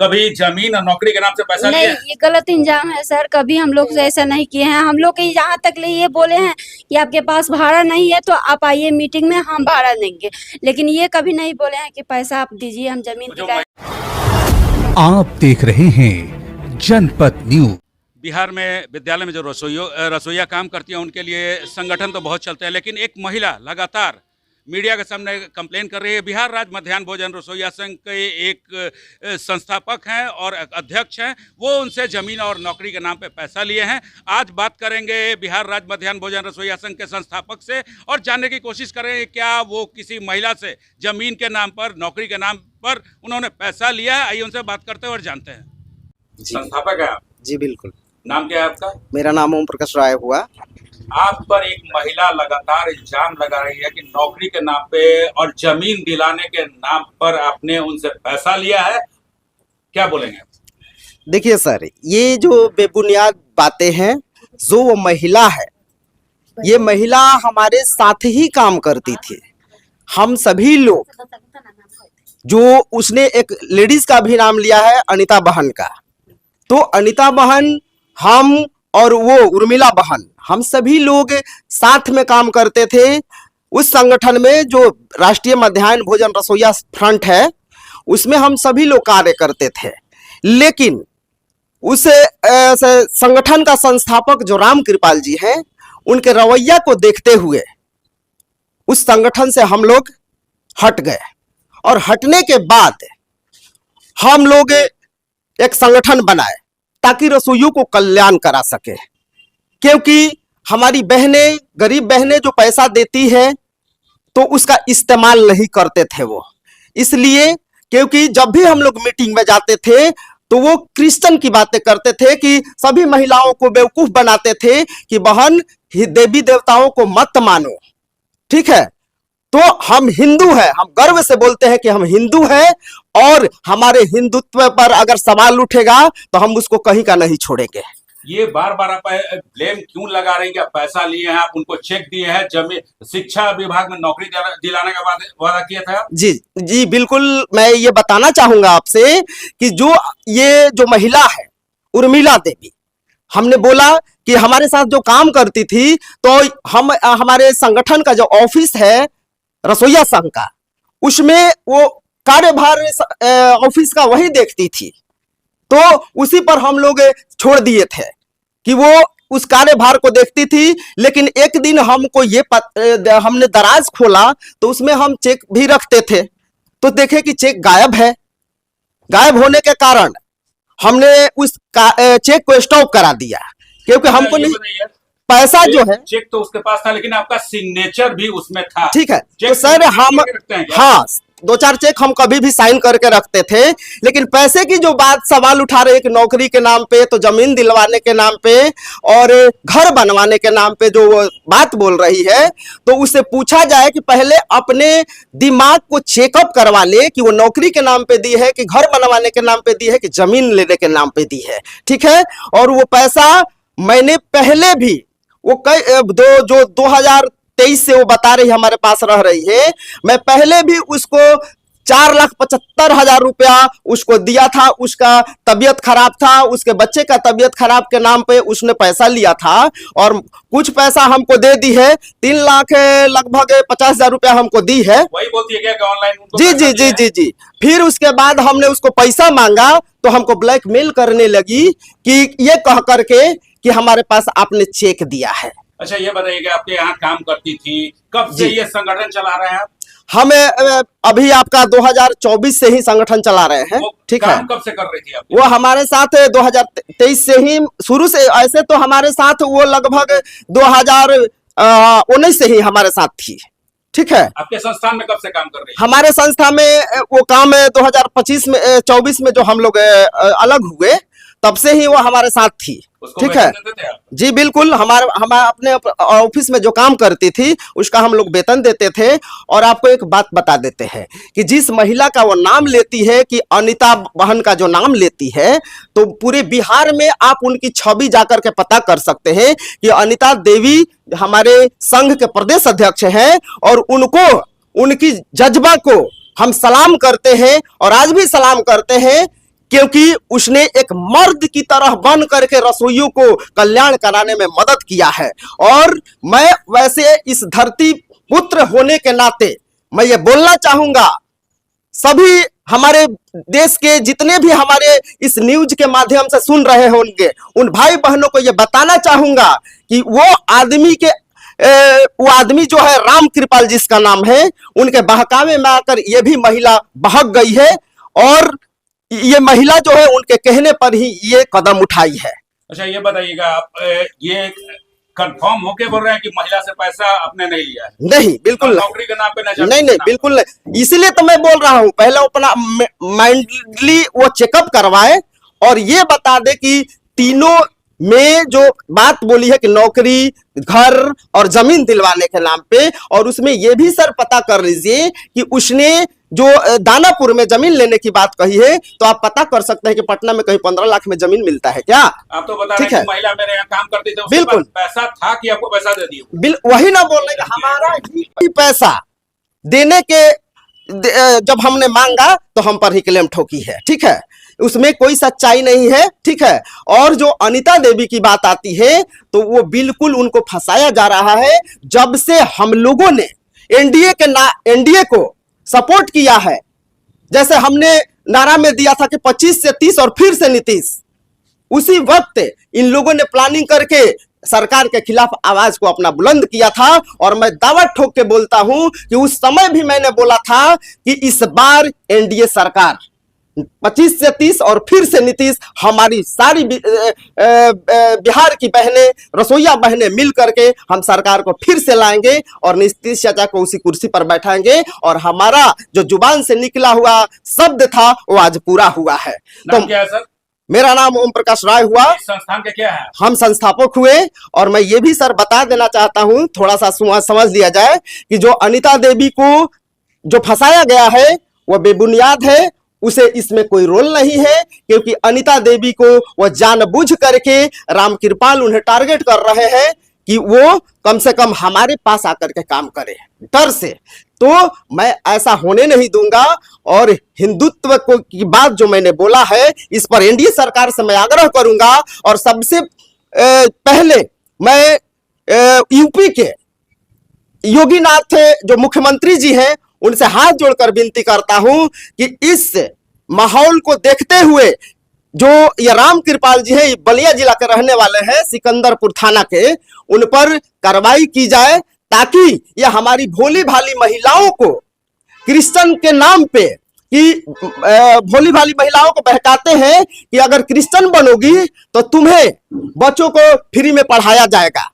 कभी जमीन और नौकरी के नाम से पैसा नहीं, लिया है? ये गलत इंजाम है सर। कभी हम लोग से ऐसा नहीं किए हैं। हम लोग के यहाँ तक ले ये बोले हैं कि आपके पास भाड़ा नहीं है तो आप आइए मीटिंग में, हम भाड़ा देंगे। लेकिन ये कभी नहीं बोले हैं कि पैसा आप दीजिए, हम जमीन जो दिलाएं। आप देख रहे हैं जनपद न्यूज। बिहार में विद्यालय में जो रसोइया काम करती हैं उनके लिए संगठन तो बहुत चलते हैं, लेकिन एक महिला लगातार मीडिया के सामने कंप्लेन कर रही है। बिहार राज्य मध्याह्न भोजन रसोइया संघ के एक संस्थापक हैं और अध्यक्ष हैं, वो उनसे जमीन और नौकरी के नाम पे पैसा लिए हैं। आज बात करेंगे बिहार राज्य मध्याह्न भोजन रसोइया संघ के संस्थापक से और जानने की कोशिश करेंगे क्या वो किसी महिला से जमीन के नाम पर, नौकरी के नाम पर उन्होंने पैसा लिया है। आइए उनसे बात करते हैं और जानते हैं। संस्थापक है आप? जी बिल्कुल। नाम क्या है आपका? मेरा नाम ओम प्रकाश राय हुआ। आप पर एक महिला लगातार इल्जाम लगा रही है कि नौकरी के नाम पे और जमीन दिलाने के नाम पर आपने उनसे पैसा लिया है, क्या बोलेंगे? देखिए सर, ये जो बेबुनियाद बातें हैं, जो वो महिला है, ये महिला हमारे साथ ही काम करती थी। हम सभी लोग, जो उसने एक लेडीज का भी नाम लिया है, अनीता बहन का, तो अनीता बहन, हम और वो उर्मिला बहन, हम सभी लोग साथ में काम करते थे। उस संगठन में जो राष्ट्रीय मध्याह्न भोजन रसोइया फ्रंट है, उसमें हम सभी लोग कार्य करते थे। लेकिन उस संगठन का संस्थापक जो राम कृपाल जी हैं, उनके रवैया को देखते हुए उस संगठन से हम लोग हट गए। और हटने के बाद हम लोग एक संगठन बनाए ताकि रसोइयों को कल्याण करा सके। क्योंकि हमारी बहनें, गरीब बहनें जो पैसा देती है तो उसका इस्तेमाल नहीं करते थे वो, इसलिए क्योंकि जब भी हम लोग मीटिंग में जाते थे तो वो क्रिश्चियन की बातें करते थे कि सभी महिलाओं को बेवकूफ बनाते थे कि बहन, देवी देवताओं को मत मानो, ठीक है। तो हम हिंदू हैं, हम गर्व से बोलते हैं कि हम हिंदू हैं, और हमारे हिंदुत्व पर अगर सवाल उठेगा तो हम उसको कहीं का नहीं छोड़ेंगे। ये बार बार आप ब्लेम क्यों लगा रहे हैं कि आप पैसा लिए हैं, आप उनको चेक दिए हैं, जमीन शिक्षा विभाग में नौकरी दिलाने का वादा किया था? जी जी बिल्कुल, मैं ये बताना चाहूंगा आपसे कि जो महिला है उर्मिला देवी, हमने बोला कि हमारे साथ जो काम करती थी, तो हम हमारे संगठन का जो ऑफिस है रसोइया संघ का, उसमें वो कार्यभार ऑफिस का वही देखती थी, तो उसी पर हम लोग छोड़ दिए थे कि वो उस कार्यभार को देखती थी। लेकिन एक दिन हमको हमने दराज खोला तो उसमें हम चेक भी रखते थे, तो देखे कि चेक गायब है। गायब होने के कारण हमने उस चेक को स्टॉप करा दिया, क्योंकि हमको नहीं, पैसा जो है, चेक तो उसके पास था लेकिन आपका सिग्नेचर भी उसमें था, ठीक है। तो सर हम, हाँ, 2-4 चेक हम कभी भी साइन करके रखते थे। लेकिन पैसे की जो बात सवाल उठा रहे हैं कि नौकरी के नाम पे, तो जमीन दिलवाने के नाम पे और घर बनवाने के नाम पे जो वो बात बोल रही है, तो उससे पूछा जाए कि पहले अपने दिमाग को चेकअप करवा ले कि वो नौकरी के नाम पे दी है, कि घर बनवाने के नाम पे दी है, कि जमीन लेने के नाम पे दी है, ठीक है। और वो पैसा मैंने पहले भी, वो 2023 से वो बता रही हमारे पास रह रही है, मैं पहले भी उसको 4,75,000 रुपया उसको दिया था। उसका तबीयत खराब था, उसके बच्चे का तबीयत खराब के नाम पे उसने पैसा लिया था, और कुछ पैसा हमको दे दी है। 3 लाख लगभग 50,000 रुपया हमको दी है। वही बोलती है क्या कि ऑनलाइन? जी जी जी जी जी। फिर उसके बाद हमने उसको पैसा मांगा तो हमको ब्लैकमेल करने लगी कि ये कह करके कि हमारे पास आपने चेक दिया है। अच्छा, ये बताइए कि आपके यहाँ काम करती थी, कब से ये संगठन चला रहे हैं आप? हम अभी आपका 2024 से ही संगठन चला रहे हैं, ठीक है। कब से कर रही थी आप? वो हमारे साथ 2023 से ही शुरू से, ऐसे तो हमारे साथ वो लगभग 2019 से ही हमारे साथ थी, ठीक है। आपके संस्थान में कब से काम कर रही है? हमारे संस्था में वो काम 2024 में जो हम लोग अलग हुए, तब से ही वो हमारे साथ थी, ठीक है। जी बिल्कुल, हम अपने ऑफिस में जो काम करती थी उसका हम लोग वेतन देते थे। और आपको एक बात बता देते हैं कि जिस महिला का वो नाम लेती है, कि अनीता बहन का जो नाम लेती है, तो पूरे बिहार में आप उनकी छवि जाकर के पता कर सकते हैं कि अनीता देवी हमारे संघ के प्रदेश अध्यक्ष हैं, और उनको, उनकी जज्बा को हम सलाम करते हैं और आज भी सलाम करते हैं क्योंकि उसने एक मर्द की तरह बन करके रसोइयों को कल्याण कराने में मदद किया है। और मैं वैसे इस धरती पुत्र होने के नाते मैं ये बोलना चाहूंगा, सभी हमारे देश के जितने भी हमारे इस न्यूज के माध्यम से सुन रहे होंगे, उन भाई बहनों को ये बताना चाहूंगा कि वो आदमी जो है राम कृपाल जिसका नाम है, उनके बहकावे में आकर ये भी महिला बहक गई है और ये महिला जो है उनके कहने पर ही ये कदम उठाई है। अच्छा, ये बताइएगा, आप ये कंफर्म होके बोल रहे हैं कि महिला से पैसा आपने नहीं लिया है? नहीं, बिल्कुल नौकरी के नाम पे नहीं, नहीं बिल्कुल नहीं। इसीलिए तो मैं बोल रहा हूं, पहले अपना माइंडली वो चेकअप करवाए और ये बता दे कि तीनों में जो बात बोली है कि नौकरी, घर और जमीन दिलवाने के नाम पे, और उसमें ये भी सर पता कर लीजिए कि उसने जो दानापुर में जमीन लेने की बात कही है, तो आप पता कर सकते हैं कि पटना में कहीं 15 लाख में जमीन मिलता है क्या? आप तो बता रहे हैं कि महिला मेरे यहाँ काम करती थी, बिल्कुल पैसा था कि आपको पैसा दे दिया? वही ना बोल रहे, हमारा ही पैसा देने के जब हमने मांगा तो हम पर ही क्लेम ठोकी है। ठीक है, उसमें कोई सच्चाई नहीं है। ठीक है, और जो अनीता देवी की बात आती है तो वो बिल्कुल उनको फंसाया जा रहा है। जब से हम लोगों ने एनडीए को सपोर्ट किया है, जैसे हमने नारा में दिया था कि 25 से 30 और फिर से नीतीश, उसी वक्त इन लोगों ने प्लानिंग करके सरकार के खिलाफ आवाज को अपना बुलंद किया था। और मैं दावा ठोक के बोलता हूं कि उस समय भी मैंने बोला था कि इस बार एनडीए सरकार 25 से 30 और फिर से नीतीश, हमारी सारी बिहार की बहनें, रसोईया बहनें मिल करके हम सरकार को फिर से लाएंगे और नीतीश चाचा को उसी कुर्सी पर बैठाएंगे और हमारा जो जुबान से निकला हुआ शब्द था वो आज पूरा हुआ है। तो क्या है सर? मेरा नाम ओम प्रकाश राय हुआ। संस्थान के क्या है? हम संस्थापक हुए। और मैं ये भी सर बता देना चाहता हूं, थोड़ा सा समझ लिया जाए कि जो अनीता देवी को जो फंसाया गया है वो बेबुनियाद है, उसे इसमें कोई रोल नहीं है, क्योंकि अनीता देवी को वो जानबूझ करके रामकृपाल उन्हें टारगेट कर रहे हैं कि वो कम से कम हमारे पास आकर के काम करे डर से। तो मैं ऐसा होने नहीं दूंगा और हिंदुत्व को की बात जो मैंने बोला है, इस पर एनडीए सरकार से मैं आग्रह करूंगा। और सबसे पहले मैं यूपी के योगीनाथ जो मुख्यमंत्री जी हैं, उनसे हाथ जोड़कर विनती करता हूं कि इस माहौल को देखते हुए जो ये राम कृपाल जी है, बलिया जिला के रहने वाले हैं, सिकंदरपुर थाना के, उन पर कार्रवाई की जाए ताकि ये हमारी भोली भाली महिलाओं को क्रिश्चियन के नाम पे कि भोली भाली महिलाओं को बहकाते हैं कि अगर क्रिश्चियन बनोगी तो तुम्हें बच्चों को फ्री में पढ़ाया जाएगा,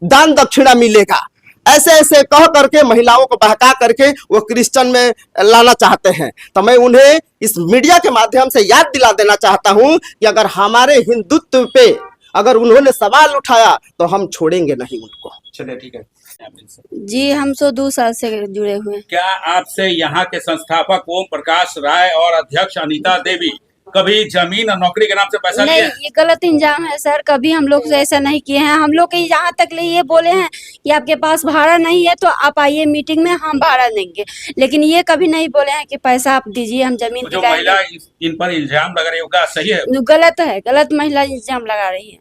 दान दक्षिणा मिलेगा, ऐसे ऐसे कह करके महिलाओं को बहका करके वो क्रिश्चियन में लाना चाहते हैं। तो मैं उन्हें इस मीडिया के माध्यम से याद दिला देना चाहता हूं कि अगर हमारे हिंदुत्व पे अगर उन्होंने सवाल उठाया तो हम छोड़ेंगे नहीं उनको। चलिए ठीक है जी, हम 102 साल से जुड़े हुए हैं। क्या आपसे यहाँ के संस्थापक ओम प्रकाश राय और अध्यक्ष अनीता देवी कभी जमीन और नौकरी के नाम से पैसा नहीं, ये गलत इंजाम है सर। कभी हम लोग से ऐसा नहीं किए हैं। हम लोग के यहाँ तक ये बोले हैं कि आपके पास भाड़ा नहीं है तो आप आइए मीटिंग में, हम भाड़ा देंगे, लेकिन ये कभी नहीं बोले हैं कि पैसा आप दीजिए हम जमीन जो महिला इन पर इल्जाम लगा रही है क्या सही है? गलत है, गलत महिला इल्जाम लगा रही है।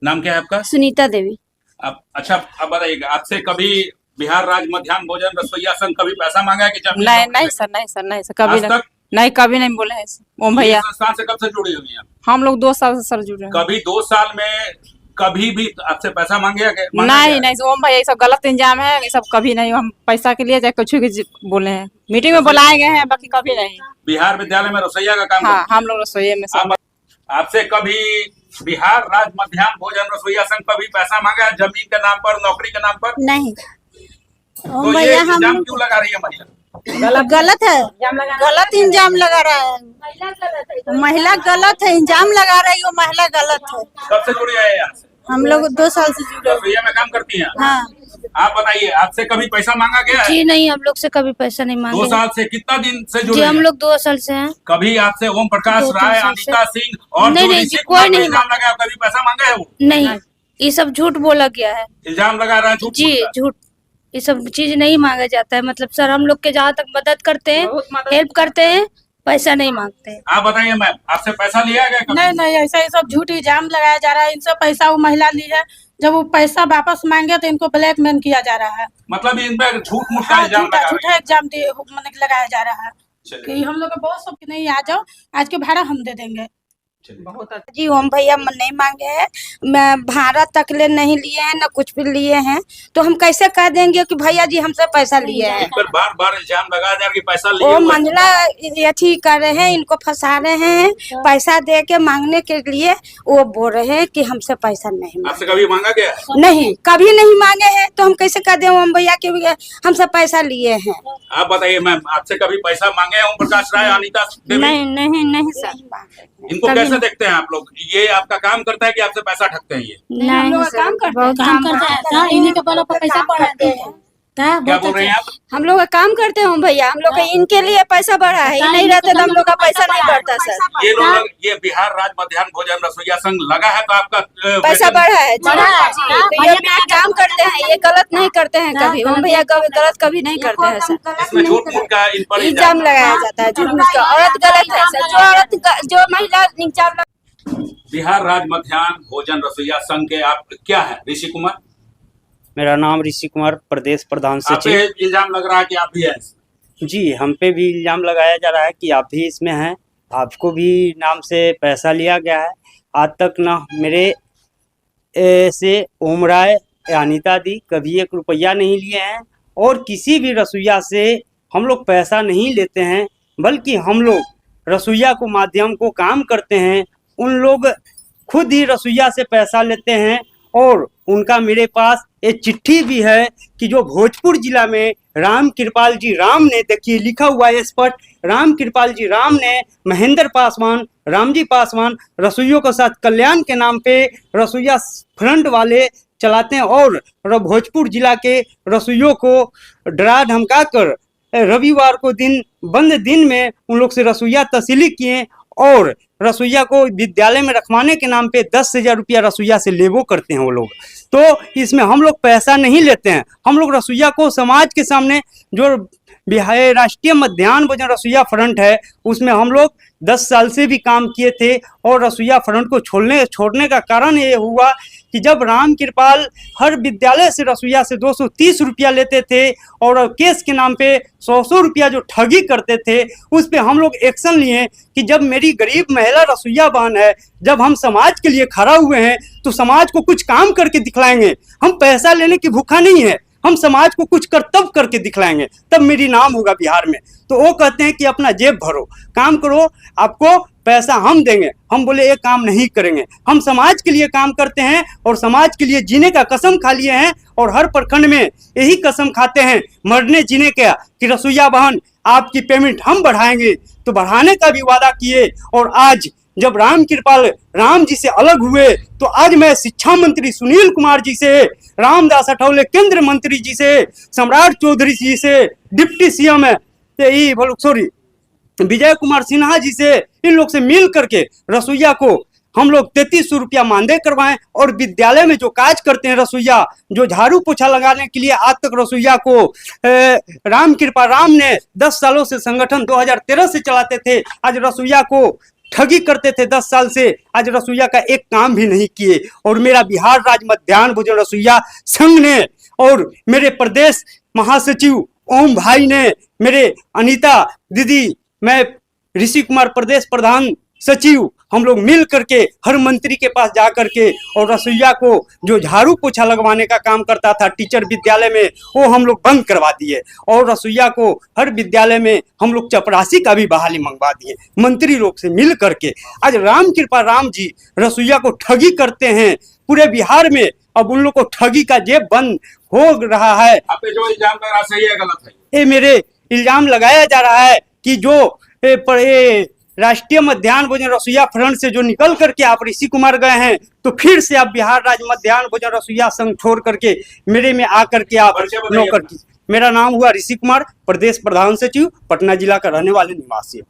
नाम क्या है आपका? सुनीता देवी। अच्छा, अब बताइएगा, आपसे कभी बिहार राज्य मध्याह्न भोजन रसोईया संघ कभी पैसा मांगा है कि जमीन? नहीं सर, कभी नहीं, कभी नहीं बोले हैं ओम भैया। संस्थान से कब से जुड़ी हुई हैं? हम लोग 2 साल से सर जुड़े हैं। कभी 2 साल में कभी भी आपसे पैसा मांगे? नहीं ओम भैया, ये सब गलत इंजाम है, ये सब कभी नहीं। हम पैसा के लिए चाहे कुछ भी बोले हैं, मीटिंग में बुलाए गए हैं, बाकी कभी नहीं। बिहार विद्यालय में रसोईया का काम? हाँ, हम लोग रसोईया में। आपसे कभी बिहार राज्य मध्याह्न भोजन रसोईया संघ कभी पैसा मांगा है जमीन के नाम पर, नौकरी के नाम पर? नहीं। तो ये इल्जाम क्यों लगा रही है महिला? गलत है, गलत इंजाम लगा रहा है। महिला गलत है, इंजाम लगा रही है, महिला गलत है। कब से जुड़ी है यहाँ से? हम लोग 2 साल से जुड़े। रसोईया में काम करती हैं? हाँ। आप बताइए, आपसे कभी पैसा मांगा गया है? जी नहीं, हम लोग से कभी पैसा नहीं मांगे। 2 साल से? कितना दिन से जुड़े? जी हम लोग 2 साल से हैं। कभी आपसे ओम प्रकाश राय, अनीता सिंह और नहीं जी, कोई नहीं इल्जाम लगा, कभी पैसा मांगा है वो? नहीं, ये सब झूठ बोला गया है। इल्जाम लगा रहा है झूठ? जी झूठ, ये सब चीज नहीं मांगा जाता है। मतलब सर हम लोग के जहाँ तक मदद करते हैं, हेल्प करते हैं, पैसा नहीं मांगते। आप बताइए मैम, आपसे पैसा लिया गया कभी? नहीं नहीं, ऐसा ये सब झूठ इल्जाम लगाया जा रहा है। इनसे पैसा वो महिला ली है, जब वो पैसा वापस मांगे तो इनको ब्लैकमेल किया जा रहा है। मतलब इन पे झूठ मूठ का हाँ, इल्जाम लगा झूठा इल्जाम लगाया जा रहा है चलिए। कि हम लोग का बहुत सब नहीं, आ जाओ, आज के भाड़ा हम दे देंगे। बहुत जी ओम भैया नहीं मांगे हैं, मैं भाड़ा तक ले नहीं लिए हैं, न कुछ भी लिए हैं, तो हम कैसे कह देंगे कि भैया जी हमसे पैसा लिए हैं। इन पर बार बार इल्जाम लगाया जा रहा है कि पैसा लिए वो हुए हैं। मंझला अथी कर रहे हैं, इनको फंसा रहे हैं, पैसा दे के मांगने के लिए वो बोल रहे हैं कि हमसे पैसा नहीं आपसे कभी मांगा गया? नहीं, कभी नहीं मांगे हैं, तो हम कैसे कह दें ओम भैया कि हमसे पैसा लिए हैं। आप बताइए मैम, आपसे कभी पैसा मांगे हैं ओम प्रकाश राय, अनीता देवी? नहीं नहीं नहीं सर, इनको कैसे देखते हैं आप लोग? ये आपका काम करता है कि आपसे पैसा ठगते हैं? ये नहीं सर, काम करते हैं, इन्हीं के बलों पर पैसा बढ़ाते हैं। क्या बोल रहे हैं आप? हम लोग का काम करते हैं भैया, हम लोग का इनके लिए पैसा बढ़ा है, ये नहीं रहते तो हम लोग का पैसा नहीं बढ़ता सर। ये लोग, ये बिहार राज्य मध्याह्न भोजन रसोईया संघ लगा है तो आपका पैसा बढ़ा है जी। बढ़ा है। तो ये अपना काम करते हैं, ये गलत नहीं करते हैं कभी, हम भैया गलत कभी नहीं करते हैं सर। इसमें झूठ मूठ का इन पर इल्जाम लगाया जाता है, झूठ मूठ का। औरत गलत है सर, जो महिला इल्जाम बिहार राज्य मध्याह्न भोजन रसोईया संघ के आप क्या है? ऋषि कुमार, मेरा नाम ऋषि कुमार, प्रदेश प्रधान आप पे सचिव। इल्जाम लग रहा है कि आप भी हैं? जी, हम पे भी इल्जाम लगाया जा रहा है कि आप भी इसमें हैं, आपको भी नाम से पैसा लिया गया है। आज तक ना मेरे से ओम राय, अनीता दी कभी 1 रुपया नहीं लिए हैं, और किसी भी रसोईया से हम लोग पैसा नहीं लेते हैं, बल्कि हम लोग रसोईया को माध्यम को काम करते हैं। उन लोग खुद ही रसोईया से पैसा लेते हैं, और उनका मेरे पास एक चिट्ठी भी है कि जो भोजपुर जिला में राम कृपाल जी राम ने, देखिए लिखा हुआ है स्पष्ट, राम कृपाल जी राम ने महेंद्र पासवान, रामजी पासवान रसोइयों के साथ कल्याण के नाम पे रसोईया फ्रंट वाले चलाते हैं, और भोजपुर जिला के रसोइयों को डरा धमका कर रविवार को बंद दिन में उन लोग से रसोईया तस्लीम किए, और रसोईया को विद्यालय में रखवाने के नाम पे 10,000 रुपया रसोईया से लेवो करते हैं वो लोग। तो इसमें हम लोग पैसा नहीं लेते हैं, हम लोग रसोईया को समाज के सामने, जो बिहार राष्ट्रीय मध्याह्न भोजन रसोईया फ्रंट है, उसमें हम लोग 10 साल से भी काम किए थे, और रसोईया फ्रंट को छोड़ने का कारण ये हुआ कि जब राम कृपाल हर विद्यालय से रसोईया से 230 रुपया लेते थे, और केस के नाम पे 100 रुपया जो ठगी करते थे, उस पे हम लोग एक्शन लिए कि जब मेरी गरीब महिला रसोईया बहन है, जब हम समाज के लिए खड़ा हुए हैं तो समाज को कुछ काम करके दिखलाएंगे। हम पैसा लेने की भूखा नहीं है, हम समाज को कुछ कर्तव्य करके दिखलाएंगे, तब मेरी नाम होगा बिहार में। तो वो कहते हैं कि अपना जेब भरो, काम करो, आपको पैसा हम देंगे। हम बोले ये काम नहीं करेंगे, हम समाज के लिए काम करते हैं, और समाज के लिए जीने का कसम खा लिए हैं, और हर प्रखंड में यही कसम खाते हैं मरने जीने का कि रसोईया बहन आपकी पेमेंट हम बढ़ाएंगे। तो बढ़ाने का भी वादा किए, और आज जब राम कृपाल राम जी से अलग हुए, तो आज मैं शिक्षा मंत्री सुनील कुमार जी से, रामदास अठौले केंद्र मंत्री जी से, सम्राट चौधरी जी से, डिप्टी सीएम विजय कुमार सिन्हा जी से, इन लोग से मिल करके रसोईया को हम लोग 3300 रुपया मानदेय करवाएं, और विद्यालय में जो काज करते हैं रसोईया, जो झाड़ू पोछा लगाने के लिए आज तक रसोईया को राम कृपा राम ने 10 सालों से संगठन 2013 से चलाते थे, आज रसोईया को ठगी करते थे 10 साल से, आज रसोईया का एक काम भी नहीं किए। और मेरा बिहार राज्य मध्याह्न भोजन रसोईया संघ ने, और मेरे प्रदेश महासचिव ओम भाई ने, मेरे अनीता दीदी, मैं ऋषि कुमार प्रदेश प्रधान सचिव, हम लोग मिल करके हर मंत्री के पास जा करके, और रसोईया को जो झाड़ू पोछा लगवाने का काम करता था टीचर विद्यालय में, वो हम लोग बंद करवा दिए, और रसोईया को हर विद्यालय में हम लोग चपरासी का भी बहाली मंगवा दिए मंत्री लोग से मिल करके। आज राम कृपा राम जी रसोईया को ठगी करते हैं पूरे बिहार में। अब उन लोग को ठगी का जेब बंद हो रहा है। आप पे जो इल्जाम लग रहा है सही है गलत है? ये मेरे इल्जाम लगाया जा रहा है कि जो राष्ट्रीय मध्याह्न भोजन रसोईया फ्रंट से जो निकल करके आप ऋषि कुमार गए हैं, तो फिर से आप बिहार राज्य मध्याह्न भोजन रसोईया संघ छोड़ करके मेरे में आकर के आप नौकर की। मेरा नाम हुआ ऋषि कुमार, प्रदेश प्रधान सचिव, पटना जिला का रहने वाले निवासी।